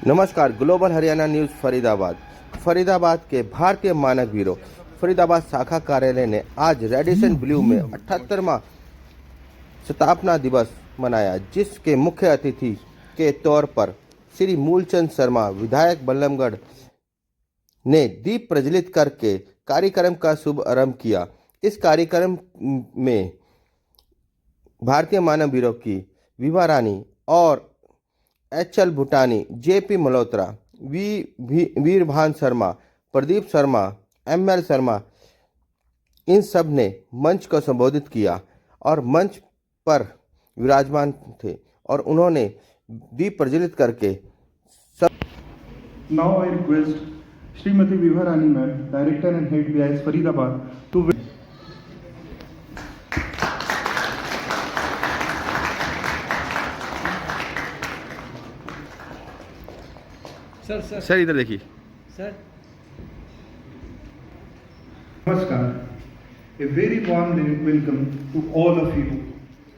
नमस्कार। Global Haryana news Faridabad के भारतीय मानक ब्यूरो फरीदाबाद शाखा कार्यालय ने आज रेडिसन ब्लू में 78वां स्थापना दिवस मनाया, जिसके मुख्य अतिथि के तौर पर श्री मूलचंद शर्मा विधायक बल्लभगढ़ ने दीप प्रज्वलित करके कार्यक्रम का शुभ आरंभ किया। इस कार्यक्रम में भारतीय मानक ब्यूरो की विभा रानी और HL भूटानी, JP मल्होत्रा, वीरभान शर्मा, प्रदीप शर्मा, ML शर्मा, इन सब ने मंच को संबोधित किया और मंच पर विराजमान थे और उन्होंने दीप प्रज्वलित करके Now I request Srimati Viva Rani ma'am, Director and Head BIS Faridabad, to sir इधर देखिए sir. Namaskar. A very warm welcome to all of you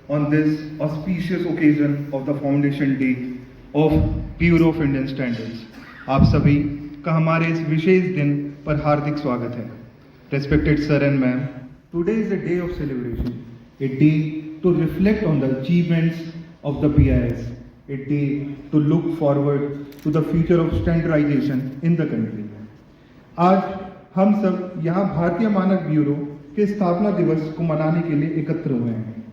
on this auspicious occasion of the Foundation Day of Bureau of Indian Standards. आप सभी का हमारे इस विशेष दिन पर हार्दिक स्वागत है। Respected sir and ma'am, today is a day of celebration, a day to reflect on the achievements of the BIS, a day to look forward to the future of standardization in the country. आज हम सब यहाँ भारतीय मानक bureau के स्थापना दिवस को मनाने के लिए एकत्र हुए हैं।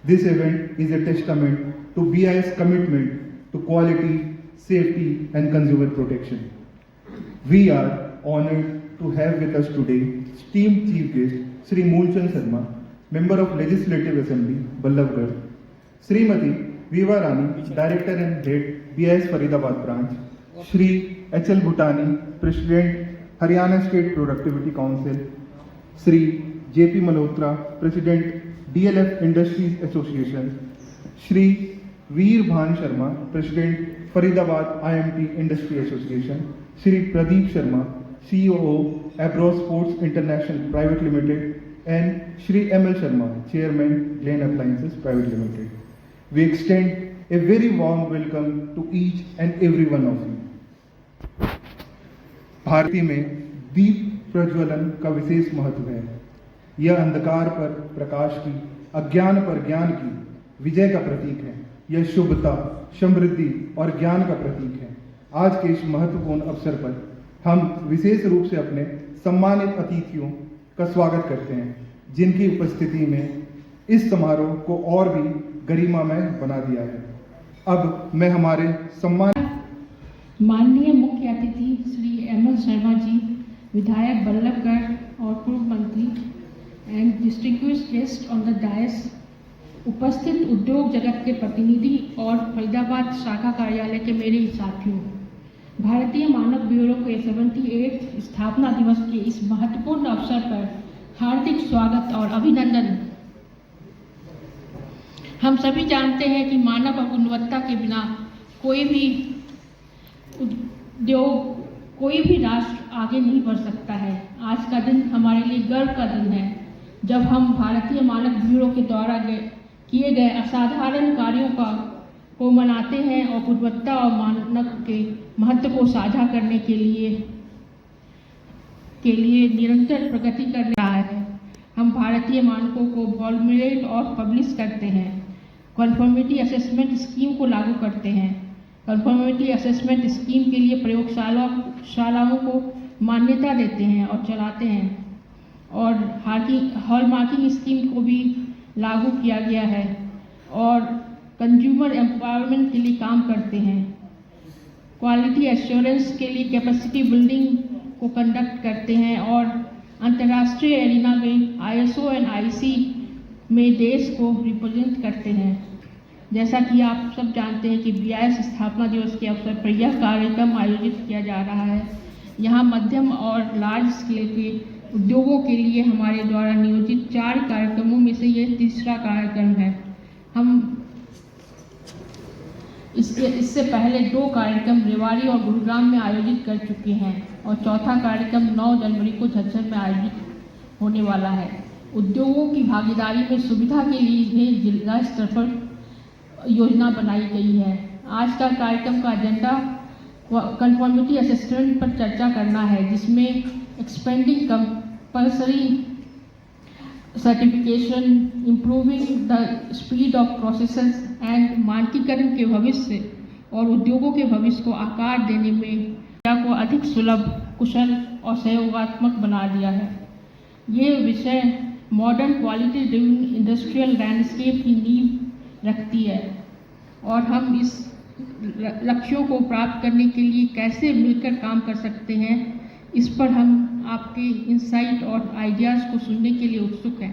This event is a testament to BIS commitment to quality, safety and consumer protection. We are honored to have with us today esteemed Chief Guest Shri Moolchand Sharma, Member of Legislative Assembly, Ballabgarh, Srimati Viva Rani, Director and Head BIS Faridabad Branch, Shri HL Bhutani, President Haryana State Productivity Council, Shri JP Malhotra, President DLF Industries Association, Shri Veerbhan Sharma, President Faridabad IMT Industry Association, Shri Pradeep Sharma, COO Abro Sports International Private Limited, and Shri ML Sharma, Chairman Glen Appliances Private Limited. We extend a very warm welcome to each and every one of you. Bharti में दीप प्रज्वलन का विशेष महत्व है। यह अंधकार पर प्रकाश की, अज्ञान पर ज्ञान की विजय का प्रतीक है। यह शुभता, समृद्धि और ज्ञान का प्रतीक है। आज के इस महत्वपूर्ण अवसर पर हम विशेष रूप से अपने सम्मानित अतिथियों का स्वागत करते हैं, जिनकी उपस्थिति में इस समारोह को और भी गरिमामय बना दिया है। अब मैं हमारे माननीय मुख्य अतिथि श्री ML शर्मा जी, विधायक बल्लभगढ़ और पूर्व मंत्री and distinguished guest on the dais, उपस्थित उद्योग जगत के प्रतिनिधि और फरीदाबाद शाखा कार्यालय के मेरे साथियों, भारतीय मानक ब्यूरो के 78 स्थापना दिवस के इस महत्वपूर्ण अवसर पर हार्दिक स्वागत और अभिनंदन। हम सभी जानते हैं कि मानव और गुणवत्ता के बिना कोई भी उद्योग, कोई भी राष्ट्र आगे नहीं बढ़ सकता है। आज का दिन हमारे लिए गर्व का दिन है, जब हम भारतीय मानक ब्यूरो के द्वारा किए गए असाधारण कार्यों को मनाते हैं और गुणवत्ता और मानक के महत्व को साझा करने के लिए निरंतर प्रगति कर रहा है। हम भारतीय मानकों को फॉर्मुलेट और पब्लिश करते हैं, कन्फर्मिटी असेसमेंट स्कीम को लागू करते हैं, कन्फर्मिटी असेसमेंट स्कीम के लिए प्रयोगशालाओं को मान्यता देते हैं और चलाते हैं, और हॉलमार्किंग स्कीम को भी लागू किया गया है और कंज्यूमर एम्पावरमेंट के लिए काम करते हैं। क्वालिटी एश्योरेंस के लिए कैपेसिटी बिल्डिंग को कंडक्ट करते हैं और अंतर्राष्ट्रीय एरिना में ISO एंड IC में देश को रिप्रेजेंट करते हैं। जैसा कि आप सब जानते हैं कि BIS स्थापना दिवस के अवसर पर यह कार्यक्रम आयोजित किया जा रहा है। यहाँ मध्यम और लार्ज स्केल के उद्योगों के लिए हमारे द्वारा नियोजित 4 कार्यक्रमों में से यह तीसरा कार्यक्रम है। हम इससे पहले 2 कार्यक्रम रेवाड़ी और गुरुग्राम में आयोजित कर चुके हैं और चौथा कार्यक्रम 9 जनवरी को झज्जर में आयोजित होने वाला है। उद्योगों की भागीदारी में सुविधा के लिए भी जिला स्तर पर योजना बनाई गई है। आज का कार्यक्रम का एजेंडा कंफर्मिटी असेसमेंट पर चर्चा करना है, जिसमें expanding compulsory certification, improving the speed of processes and मानकीकरण के भविष्य और उद्योगों के भविष्य को आकार देने में क्रिया को अधिक सुलभ, कुशल और सहयोगात्मक बना दिया है। ये विषय modern quality driven industrial landscape की नींव रखती है और हम इस लक्ष्यों को प्राप्त करने के लिए कैसे मिलकर काम कर सकते हैं, इस पर हम आपके इंसाइट और आइडियाज़ को सुनने के लिए उत्सुक हैं।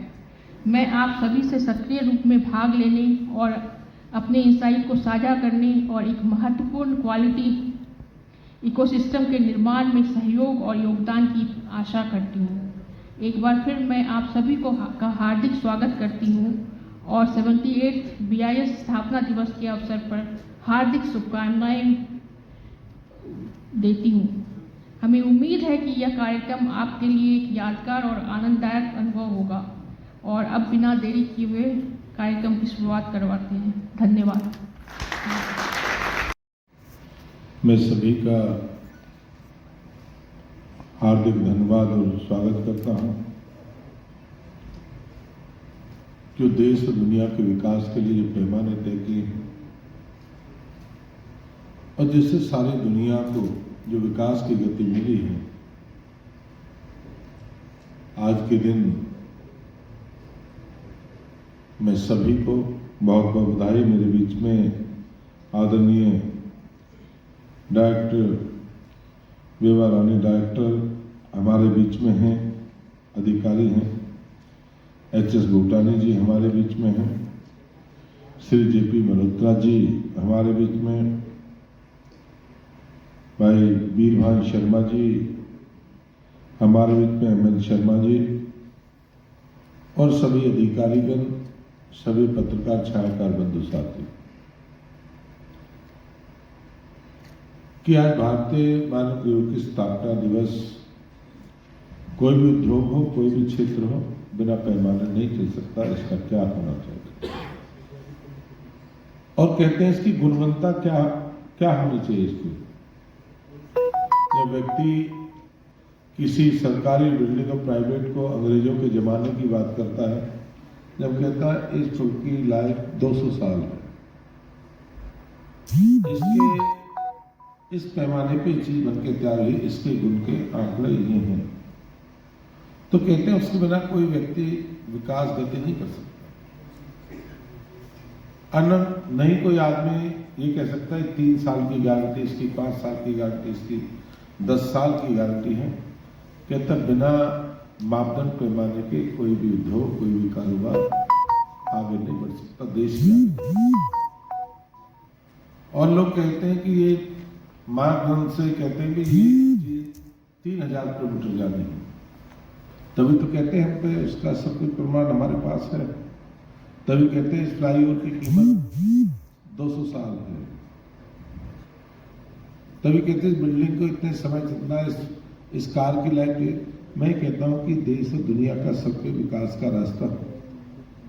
मैं आप सभी से सक्रिय रूप में भाग लेने और अपने इंसाइट को साझा करने और एक महत्वपूर्ण क्वालिटी इकोसिस्टम के निर्माण में सहयोग और योगदान की आशा करती हूँ। एक बार फिर मैं आप सभी का हार्दिक स्वागत करती हूँ और 78 BIS स्थापना दिवस के अवसर पर हार्दिक शुभकामनाएं देती हूँ। हमें उम्मीद है कि यह कार्यक्रम आपके लिए एक यादगार और आनंददायक अनुभव होगा और अब बिना देरी किए हुए कार्यक्रम की शुरुआत करवाते हैं। धन्यवाद। मैं सभी का हार्दिक धन्यवाद और स्वागत करता हूं। जो देश और दुनिया के विकास के लिए जो पैमाने तय किए हैं और जिससे सारी दुनिया को जो विकास की गति मिली है, आज के दिन मैं सभी को बहुत बहुत बधाई। मेरे बीच में आदरणीय डायरेक्टर विभा रानी डायरेक्टर हमारे बीच में हैं, अधिकारी हैं। HS भूटानी जी हमारे बीच में हैं, श्री JP मल्होत्रा जी हमारे बीच में, भाई वीरभान शर्मा जी हमारे बीच में, ML शर्मा जी और सभी अधिकारीगण, सभी पत्रकार छायाकार बंधु साथी। कि आज भारतीय मानव आयोग की स्थापना दिवस, कोई भी उद्योग हो, कोई भी क्षेत्र हो, बिना पैमाने नहीं चल सकता। इसका क्या होना चाहिए और कहते हैं इसकी गुणवत्ता क्या होनी चाहिए। इसकी जब व्यक्ति किसी सरकारी बिल्डिंग और प्राइवेट को अंग्रेजों के जमाने की बात करता है, जब कहता है इस पुल की लाइफ 200 साल है, इसके इस पैमाने पे चीज बन के तैयार हुई, इसके गुण के आंकड़े ये हैं, तो कहते हैं उसके बिना कोई व्यक्ति विकास गति नहीं कर सकता। नहीं कोई आदमी ये कह सकता है 3 साल की गारंटी इसकी, 5 साल की गारंटी इसकी, 10 साल की गारंटी है। कहता बिना मापदंड पैमाने के कोई भी उद्योग, कोई भी कारोबार आगे नहीं बढ़ सकता देश में। और लोग कहते हैं कि ये मापदंड से कहते हैं कि ये 3000 किलोमीटर जाने हैं, तभी तो कहते हैं हम पे उसका सब कुछ प्रमाण हमारे पास है। तभी कहते हैं इस फ्लाईओवर की कीमत 200 साल है। तभी कहते हैं इस बिल्डिंग को इतने समय चलना है, इस कार की लाइफ। मैं कहता हूं कि देश और दुनिया का सबके विकास का रास्ता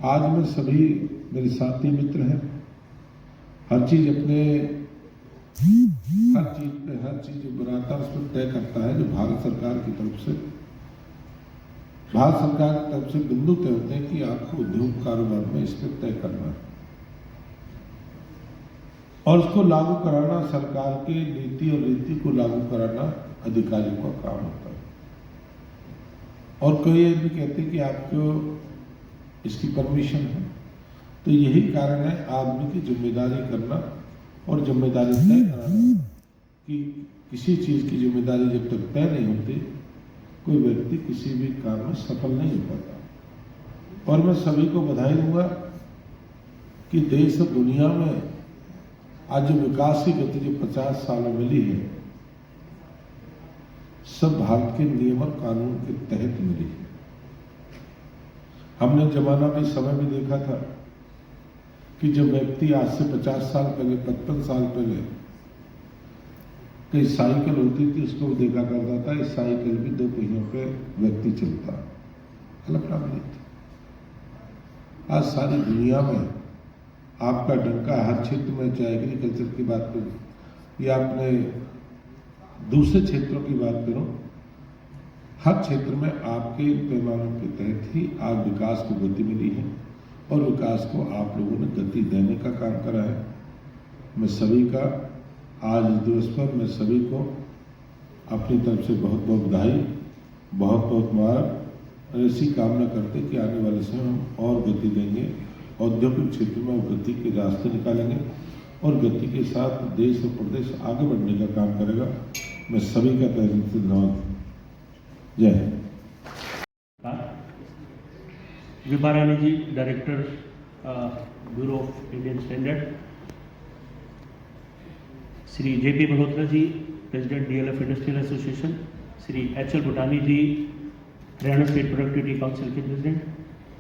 आज में सभी मेरे साथी मित्र हैं। हर चीज अपने हर चीज जो बनाता है उसको तय करता है जो भारत सरकार की तरफ से बिंदु तय होते हैं कि आपको उद्योग कारोबार में इस पर तय करना है और उसको लागू कराना सरकार के नीति और रीति को लागू कराना अधिकारियों का काम होता है। और कई भी कहते हैं कि आपको इसकी परमिशन है, तो यही कारण है आदमी की जिम्मेदारी करना और जिम्मेदारी तय कराना। कि किसी चीज की जिम्मेदारी जब तक तय नहीं होती, कोई व्यक्ति किसी भी काम में सफल नहीं हो पाता। और मैं सभी को बधाई दूंगा कि देश और दुनिया में आज जो विकास की गति जो 50 सालों में मिली है, सब भारत के नियम और कानून के तहत मिली है। हमने जमाना में समय भी देखा था कि जब व्यक्ति आज से 50 साल पहले, 55 साल पहले कई साइकिल होती थी, उसको देखा करता था। इस साइकिल भी 2 पहियों पे व्यक्ति चलता, कल्पना नहीं थी। आज सारी दुनिया में आपका डंका हर क्षेत्र में, चाहे एग्रीकल्चर की बात करें या आपने दूसरे क्षेत्रों की बात करूं, हर क्षेत्र में आपके पैमानों के तहत ही आज विकास को गति मिली है और विकास को आप लोगों ने गति देने का काम करा है। मैं सभी का आज इस दिवस पर मैं सभी को अपनी तरफ से बहुत बहुत बधाई, बहुत बहुत मुबारक और ऐसी कामना करते कि आने वाले समय हम और गति देंगे, औद्योगिक क्षेत्र में गति के रास्ते निकालेंगे और गति के साथ देश और प्रदेश आगे बढ़ने का काम करेगा। मैं सभी का तहे दिल से धन्यवाद। जय हिंद। Vibha Rani ji, director bureau of Indian standard, Shri JP Malhotra ji, president DLF industrial association, Shri HL Bhutani ji, Haryana state productivity council के president,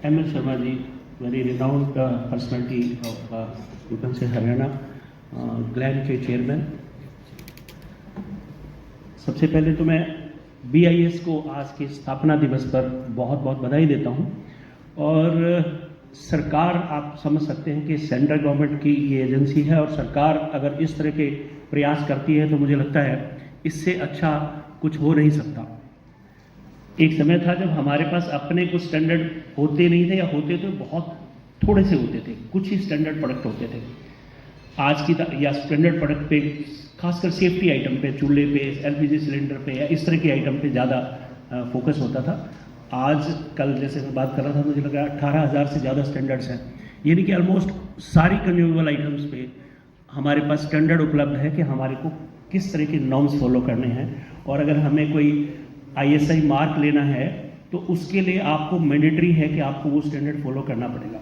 ML Sharma ji, very renowned personality of you can say Haryana, Glenn के चेयरमैन। सबसे पहले तो मैं BIS को आज के स्थापना दिवस पर बहुत बहुत बधाई देता हूं। और सरकार, आप समझ सकते हैं कि सेंट्रल गवर्नमेंट की ये एजेंसी है और सरकार अगर इस तरह के प्रयास करती है तो मुझे लगता है इससे अच्छा कुछ हो नहीं सकता। एक समय था जब हमारे पास अपने कुछ स्टैंडर्ड होते नहीं थे या होते तो बहुत थोड़े से होते थे, कुछ ही स्टैंडर्ड प्रोडक्ट होते थे। आज की या स्टैंडर्ड प्रोडक्ट पे, खासकर सेफ्टी आइटम पे, चूल्हे पे, LPG सिलेंडर पे या इस तरह के आइटम पे ज़्यादा फोकस होता था। आज कल जैसे मैं बात कर रहा था, मुझे लगा 18,000 से ज़्यादा स्टैंडर्ड्स हैं, यानी कि ऑलमोस्ट सारी कंज्यूमेबल आइटम्स पे हमारे पास स्टैंडर्ड उपलब्ध है कि हमारे को किस तरह के नॉर्म्स फॉलो करने हैं। और अगर हमें कोई ISI मार्क लेना है तो उसके लिए आपको मैंडेटरी है कि आपको वो स्टैंडर्ड फॉलो करना पड़ेगा।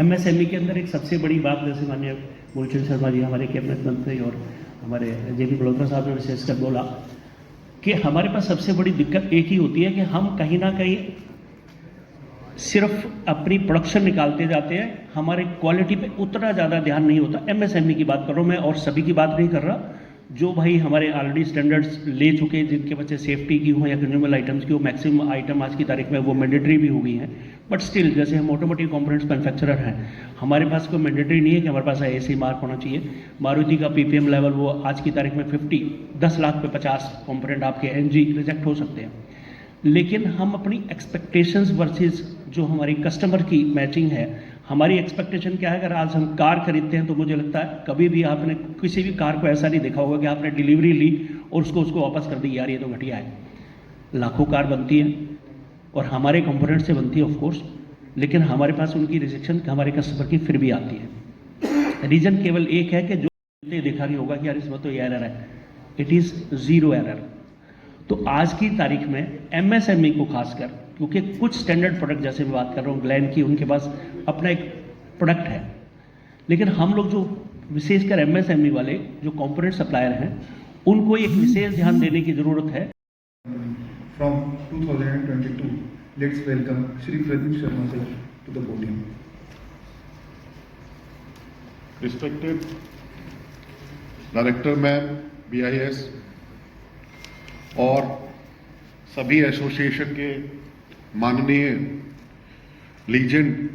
MSME के अंदर एक सबसे बड़ी बात, जैसे माननीय मूलचंद शर्मा जी हमारे कैबिनेट मंत्री और हमारे JP मल्होत्रा साहब ने विशेषकर बोला कि हमारे पास सबसे बड़ी दिक्कत एक ही होती है कि हम कहीं ना कहीं सिर्फ अपनी प्रोडक्शन निकालते जाते हैं, हमारे क्वालिटी पे उतना ज़्यादा ध्यान नहीं होता। MSME की बात कर रहा हूँ मैं, और सभी की बात नहीं कर रहा, जो भाई हमारे ऑलरेडी स्टैंडर्ड्स ले चुके, जिनके बच्चे सेफ्टी की हो या कंज्यूमर आइटम्स की हो, मैक्सिमम आइटम आज की तारीख में वो मैंडेटरी भी हो गई हैं। बट स्टिल, जैसे हम ऑटोमोटिव कंपोनेंट्स मैन्युफैक्चरर हैं, हमारे पास कोई मैंडेटरी नहीं है कि हमारे पास ISI मार्क होना चाहिए। मारुति का PPM लेवल वो आज की तारीख में 10 लाख पे 50 कंपोनेंट आपके NG रिजेक्ट हो सकते हैं। लेकिन हम अपनी एक्सपेक्टेशंस वर्सेस जो हमारी कस्टमर की मैचिंग है, हमारी एक्सपेक्टेशन क्या है? अगर आज हम कार खरीदते हैं तो मुझे लगता है कभी भी आपने किसी भी कार को ऐसा नहीं देखा होगा कि आपने डिलीवरी ली और उसको वापस कर दी, यार ये तो घटिया है। लाखों कार बनती हैं और हमारे कंपोनेंट से बनती है ऑफ कोर्स, लेकिन हमारे पास उनकी रिजेक्शन हमारे कस्टमर की फिर भी आती है। रीजन केवल एक है कि जो देखा नहीं होगा कि यार इसमें तो ये एरर है, इट इज़ ज़ीरो एरर। तो आज की तारीख में MSME को खासकर, क्योंकि कुछ स्टैंडर्ड प्रोडक्ट, जैसे मैं बात कर रहा हूँ ग्लैन की, उनके पास अपना एक प्रोडक्ट है, लेकिन हम लोग जो विशेषकर MSME वाले जो कंपोनेंट सप्लायर हैं, उनको एक विशेष ध्यान देने की ज़रूरत है। From 2022, let's welcome Shri Pradeep Sharma sir to the podium. Respected Director Ma'am, BIS और सभी एसोसिएशन के माननीय लीजेंड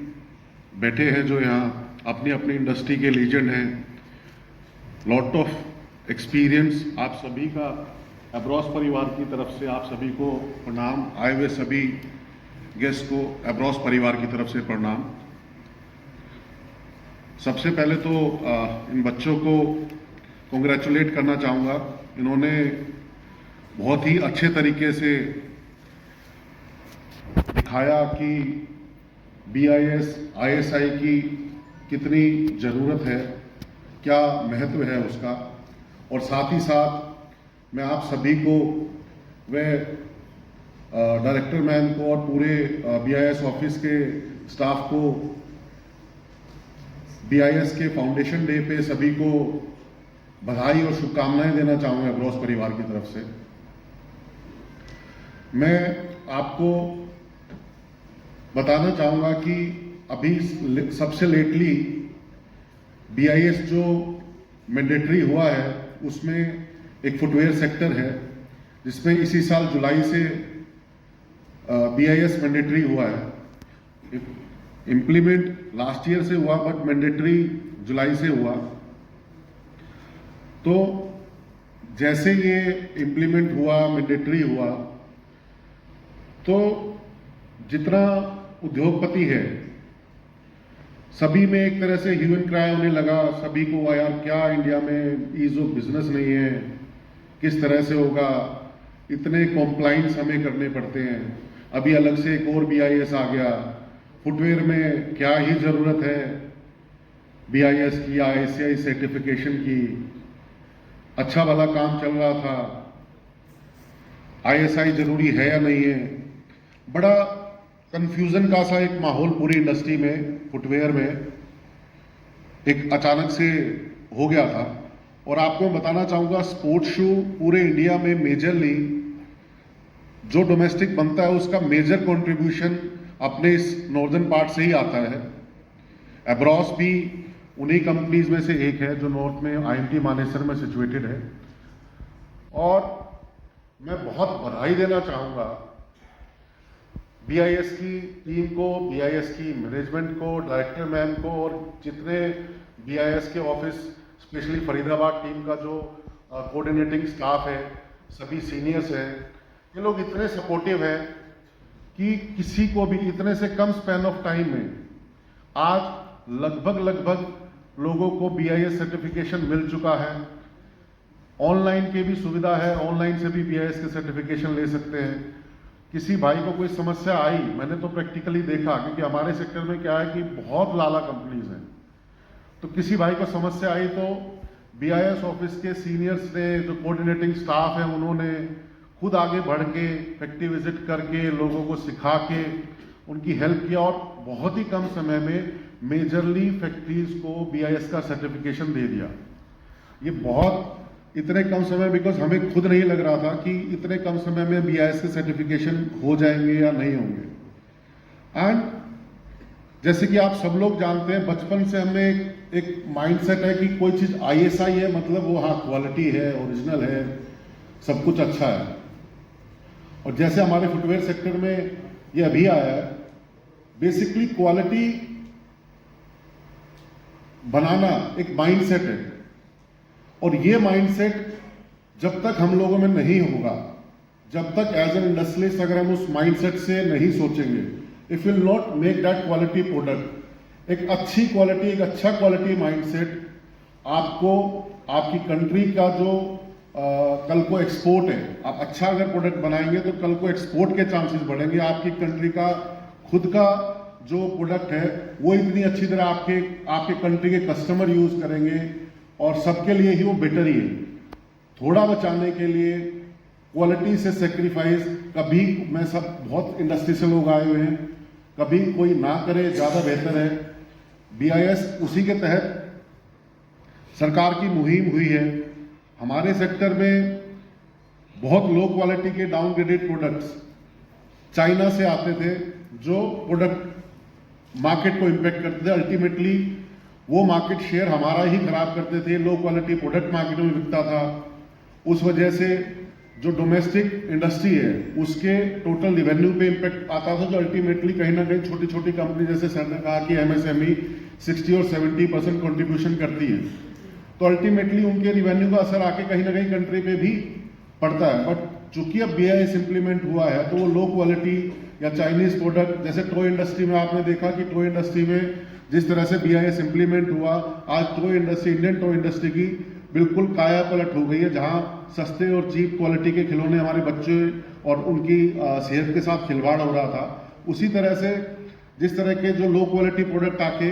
बैठे हैं, जो यहाँ अपनी अपनी इंडस्ट्री के लीजेंड हैं, लॉट ऑफ एक्सपीरियंस, आप सभी का एब्रॉस परिवार की तरफ से आप सभी को प्रणाम। आए हुए सभी गेस्ट को एब्रॉस परिवार की तरफ से प्रणाम। सबसे पहले तो इन बच्चों को कॉन्ग्रेचुलेट करना चाहूँगा। इन्होंने बहुत ही अच्छे तरीके से दिखाया कि BIS ISI की कितनी ज़रूरत है, क्या महत्व है उसका। और साथ ही साथ मैं आप सभी को, व डायरेक्टर मैन को और पूरे BIS ऑफिस के स्टाफ को BIS के फाउंडेशन डे पे सभी को बधाई और शुभकामनाएं देना चाहूँगा एब्रॉस परिवार की तरफ से। मैं आपको बताना चाहूँगा कि अभी सबसे लेटली BIS जो मैंडेटरी हुआ है, उसमें एक फुटवेयर सेक्टर है, जिसमें इसी साल जुलाई से BIS मैंडेटरी हुआ है। इम्प्लीमेंट लास्ट ईयर से हुआ, बट मैंडेटरी जुलाई से हुआ। तो जैसे ये इम्प्लीमेंट हुआ, मैंडेटरी हुआ, तो जितना उद्योगपति है सभी में एक तरह से ह्यू एंड क्राई होने लगा। सभी को यार क्या इंडिया में ईज ऑफ बिजनेस नहीं है, किस तरह से होगा, इतने कॉम्प्लाइंस हमें करने पड़ते हैं। अभी अलग से एक और BIS आ गया, फुटवेयर में क्या ही ज़रूरत है BIS की या ICI सर्टिफिकेशन की। अच्छा वाला काम चल रहा था, ISI जरूरी है या नहीं है। बड़ा कंफ्यूजन का सा एक माहौल पूरी इंडस्ट्री में, फुटवेयर में एक अचानक से हो गया था। और आपको मैं बताना चाहूँगा, स्पोर्ट्स शू पूरे इंडिया में मेजरली जो डोमेस्टिक बनता है उसका मेजर कंट्रीब्यूशन अपने इस नॉर्दर्न पार्ट से ही आता है। एब्रॉस भी उन्हीं कंपनीज में से एक है जो नॉर्थ में IMT मानेसर में सिचुएटेड है। और मैं बहुत बधाई देना चाहूँगा BIS की टीम को, BIS की मैनेजमेंट को, डायरेक्टर मैम को और जितने BIS के ऑफिस, स्पेशली फरीदाबाद टीम का जो कोऑर्डिनेटिंग स्टाफ है, सभी सीनियर्स हैं, ये लोग इतने सपोर्टिव हैं कि किसी को भी इतने से कम स्पैन ऑफ टाइम में आज लगभग लोगों को BIS सर्टिफिकेशन मिल चुका है। ऑनलाइन की भी सुविधा है, ऑनलाइन से भी BIS के सर्टिफिकेशन ले सकते हैं। किसी भाई को कोई समस्या आई, मैंने तो प्रैक्टिकली देखा, क्योंकि हमारे सेक्टर में क्या है कि बहुत लाला कंपनीज हैं, तो किसी भाई को समस्या आई तो BIS ऑफिस के सीनियर्स ने, जो कोऑर्डिनेटिंग स्टाफ है, उन्होंने खुद आगे बढ़ के फैक्ट्री विजिट करके लोगों को सिखा के उनकी हेल्प किया और बहुत ही कम समय में मेजरली फैक्ट्रीज को BIS का सर्टिफिकेशन दे दिया। ये बहुत इतने कम समय, बिकॉज हमें खुद नहीं लग रहा था कि इतने कम समय में BIS के सर्टिफिकेशन हो जाएंगे या नहीं होंगे। एंड जैसे कि आप सब लोग जानते हैं, बचपन से हमें एक माइंडसेट है कि कोई चीज़ ISI है मतलब वो हाँ क्वालिटी है, ओरिजिनल है, सब कुछ अच्छा है। और जैसे हमारे फुटवेयर सेक्टर में ये अभी आया है, बेसिकली क्वालिटी बनाना एक माइंडसेट है। और ये माइंडसेट जब तक हम लोगों में नहीं होगा, जब तक एज एन इंडस्ट्रियलिस्ट अगर हम उस माइंडसेट से नहीं सोचेंगे, if will not make that quality product, एक अच्छी क्वालिटी, एक अच्छा क्वालिटी माइंडसेट आपको आपकी कंट्री का जो कल को एक्सपोर्ट है, आप अच्छा अगर प्रोडक्ट बनाएंगे तो कल को एक्सपोर्ट के चांसेस बढ़ेंगे। आपकी कंट्री का खुद का जो प्रोडक्ट है वो इतनी अच्छी तरह आपके कंट्री के कस्टमर यूज करेंगे और सबके लिए ही वो बेटर ही है। थोड़ा बचाने के लिए क्वालिटी से सेक्रीफाइस कभी, मैं सब बहुत इंडस्ट्री से लोग आए हुए हैं, कभी कोई ना करे, ज़्यादा बेहतर है। BIS उसी के तहत सरकार की मुहिम हुई है। हमारे सेक्टर में बहुत लो क्वालिटी के डाउनग्रेडेड प्रोडक्ट्स चाइना से आते थे जो प्रोडक्ट मार्केट को इम्पेक्ट करते थे। अल्टीमेटली वो मार्केट शेयर हमारा ही खराब करते थे, लो क्वालिटी प्रोडक्ट मार्केट में बिकता था। उस वजह से जो डोमेस्टिक इंडस्ट्री है उसके टोटल रिवेन्यू पे इम्पेक्ट आता था, जो अल्टीमेटली कहीं ना कहीं छोटी छोटी कंपनी, जैसे सर ने कहा कि MSME 60 और 70% कंट्रीब्यूशन करती है, तो अल्टीमेटली उनके रिवेन्यू का असर आके कहीं ना कहीं कंट्री पे भी पड़ता है। बट चूंकि अब BIS इम्प्लीमेंट हुआ है तो वो लो क्वालिटी या चाइनीज प्रोडक्ट, जैसे टॉय इंडस्ट्री में आपने देखा कि टॉय इंडस्ट्री में जिस तरह से BIS इम्प्लीमेंट हुआ, आज toy industry, Indian toy industry की बिल्कुल काया पलट हो गई है। जहां सस्ते और चीप क्वालिटी के खिलौने हमारे बच्चे और उनकी सेहत के साथ खिलवाड़ हो रहा था, उसी तरह से जिस तरह के जो लो क्वालिटी प्रोडक्ट आके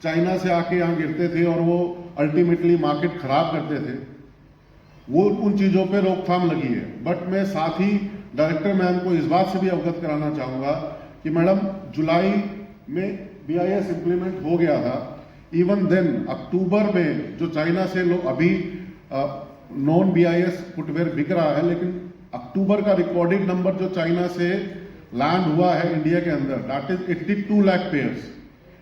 चाइना से आके यहाँ गिरते थे और वो अल्टीमेटली मार्केट खराब करते थे, वो उन चीज़ों पे रोकथाम लगी है। बट मैं साथ ही डायरेक्टर मैम को इस बात से भी अवगत कराना चाहूँगा कि मैडम, जुलाई में BIS इम्प्लीमेंट हो गया था, इवन देन अक्टूबर में जो चाइना से लोग अभी नॉन BIS फुटवेयर बिक रहा है, लेकिन अक्टूबर का रिकॉर्डेड नंबर जो चाइना से लैंड हुआ है इंडिया के अंदर, that is 82 lakh pairs.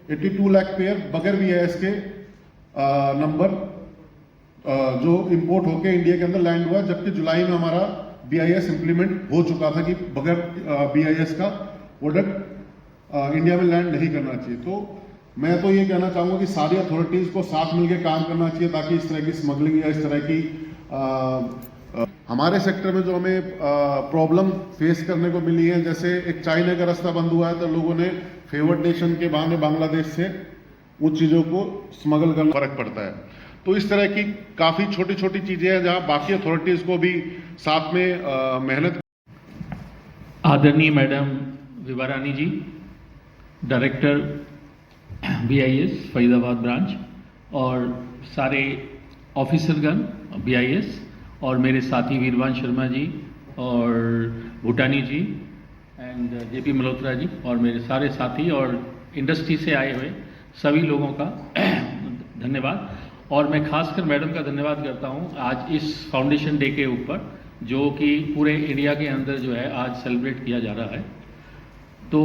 82 lakh pair बगैर BIS के नंबर जो इंपोर्ट होके इंडिया के अंदर लैंड हुआ, जबकि जुलाई में हमारा BIS इम्प्लीमेंट हो चुका था कि बगैर BIS का प्रोडक्ट इंडिया में लैंड नहीं करना चाहिए। तो मैं तो ये कहना चाहूँगा कि सारी अथॉरिटीज़ को साथ मिलकर काम करना चाहिए ताकि इस तरह की स्मगलिंग या इस तरह की हमारे सेक्टर में जो हमें प्रॉब्लम फेस करने को मिली है, जैसे एक चाइना का रास्ता बंद हुआ है तो लोगों ने फेवर्ड नेशन के बहाने बांग्लादेश से उन चीज़ों को स्मगल करना फर्क पड़ता है। तो इस तरह की काफ़ी छोटी छोटी चीज़ें हैं जहाँ बाकी अथॉरिटीज़ को भी साथ में मेहनत। आदरणीय madam Vibha Rani ji, director BIS Faridabad branch, और सारे ऑफिसरगण BIS, और मेरे साथी वीरवान शर्मा जी और भूटानी जी एंड JP मल्होत्रा जी, और मेरे सारे साथी और इंडस्ट्री से आए हुए सभी लोगों का धन्यवाद। और मैं खासकर मैडम का धन्यवाद करता हूं आज इस फाउंडेशन डे के ऊपर, जो कि पूरे इंडिया के अंदर जो है आज सेलिब्रेट किया जा रहा है। तो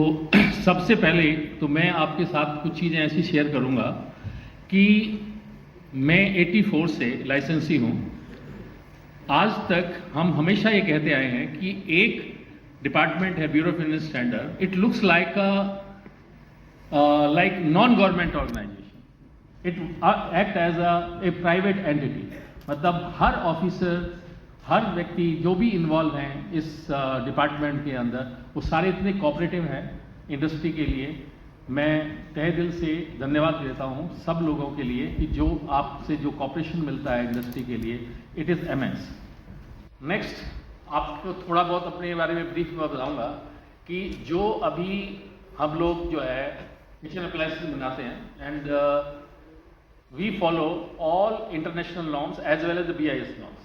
सबसे पहले तो मैं आपके साथ कुछ चीज़ें ऐसी शेयर करूंगा कि मैं 84 से लाइसेंसी हूं। आज तक हम हमेशा ये कहते आए हैं कि एक डिपार्टमेंट है bureau of Indian standard, it looks like non government organization, it act as a private entity. मतलब हर ऑफिसर, हर व्यक्ति जो भी इन्वॉल्व हैं इस डिपार्टमेंट के अंदर, वो सारे इतने कोऑपरेटिव हैं इंडस्ट्री के लिए। मैं तहे दिल से धन्यवाद देता हूं सब लोगों के लिए कि जो आपसे जो कोऑपरेशन मिलता है इंडस्ट्री के लिए, इट इज़ इमेंस। नेक्स्ट, आपको थोड़ा बहुत अपने बारे में ब्रीफ में बताऊंगा कि जो अभी हम लोग जो है किचन अप्लायंसेस बनाते हैं and we follow all international norms as well as the BIS norms.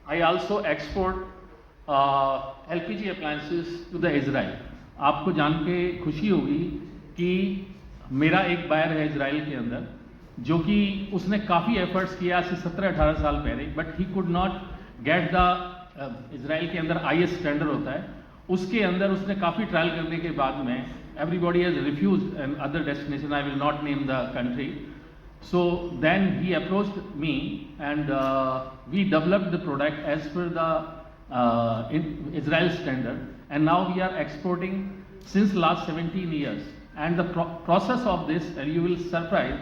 I also export LPG appliances to the Israel। आपको जान के खुशी होगी कि मेरा एक बायर है इजराइल के अंदर, जो कि उसने काफ़ी एफर्ट्स किया आज से 17-18 साल पहले, but he could not get the Israel के अंदर IS स्टैंडर्ड होता है, उसके अंदर उसने काफ़ी ट्रायल करने के बाद में everybody has refused an other destination, I will not name the country। So then he approached me and we developed the product as per the Israel standard, and now we are exporting since last 17 years। And the process of this, and you will surprise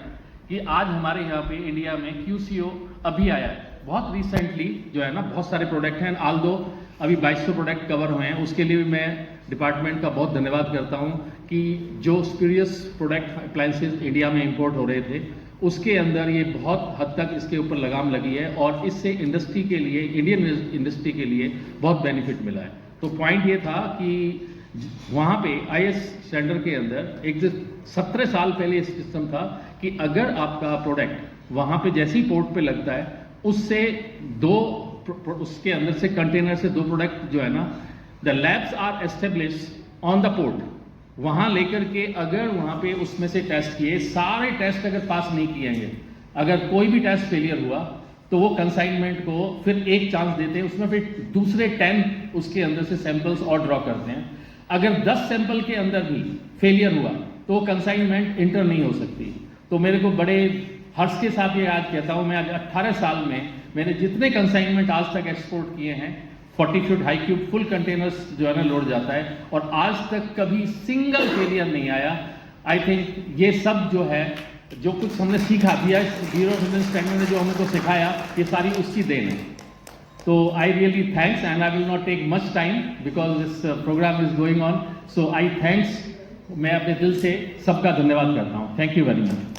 कि आज हमारे यहाँ पे India में QCO अभी आया है बहुत रिसेंटली जो है ना, बहुत सारे प्रोडक्ट हैं, आल्दो अभी 2200 प्रोडक्ट कवर हुए हैं। उसके लिए भी मैं डिपार्टमेंट का बहुत धन्यवाद करता हूँ कि जो स्पीरियस प्रोडक्ट अप्लायंसेज इंडिया में इंपोर्ट हो रहे थे, उसके अंदर ये बहुत हद तक इसके ऊपर लगाम लगी है और इससे इंडस्ट्री के लिए, इंडियन इंडस्ट्री के लिए बहुत बेनिफिट मिला है। तो पॉइंट ये था कि वहाँ पे IS स्टैंडर्ड के अंदर एक 17 साल पहले सिस्टम था कि अगर आपका प्रोडक्ट वहाँ पे जैसे ही पोर्ट पे लगता है, उससे उसके अंदर से कंटेनर से 2 प्रोडक्ट जो है ना, the labs are established on the port, वहाँ लेकर के अगर वहाँ पे उसमें से टेस्ट किए, सारे टेस्ट अगर पास नहीं किए हैं, अगर कोई भी टेस्ट फेलियर हुआ तो वो कंसाइनमेंट को फिर एक चांस देते हैं, उसमें फिर दूसरे 10 उसके अंदर से सैंपल्स और ड्रॉ करते हैं। अगर 10 सैंपल के अंदर भी फेलियर हुआ तो वो कंसाइनमेंट इंटर नहीं हो सकती। तो मेरे को बड़े हर्ष के साथ ये याद कहता हूँ, मैं आज 18 साल में मैंने जितने कंसाइनमेंट आज तक एक्सपोर्ट किए हैं, 40 feet high cube full containers जो है ना लोड जाता है, और आज तक कभी सिंगल फेलियर नहीं आया। आई थिंक ये सब जो है, जो कुछ हमने सीखा दिया ब्यूरो ऑफ इंडियन स्टैंडर्ड ने जो हमको सिखाया, ये सारी उसकी देन है। तो I really thanks and I will not take much time because this program is going on. So I thanks, मैं अपने दिल से सबका धन्यवाद करता हूँ। Thank you very much.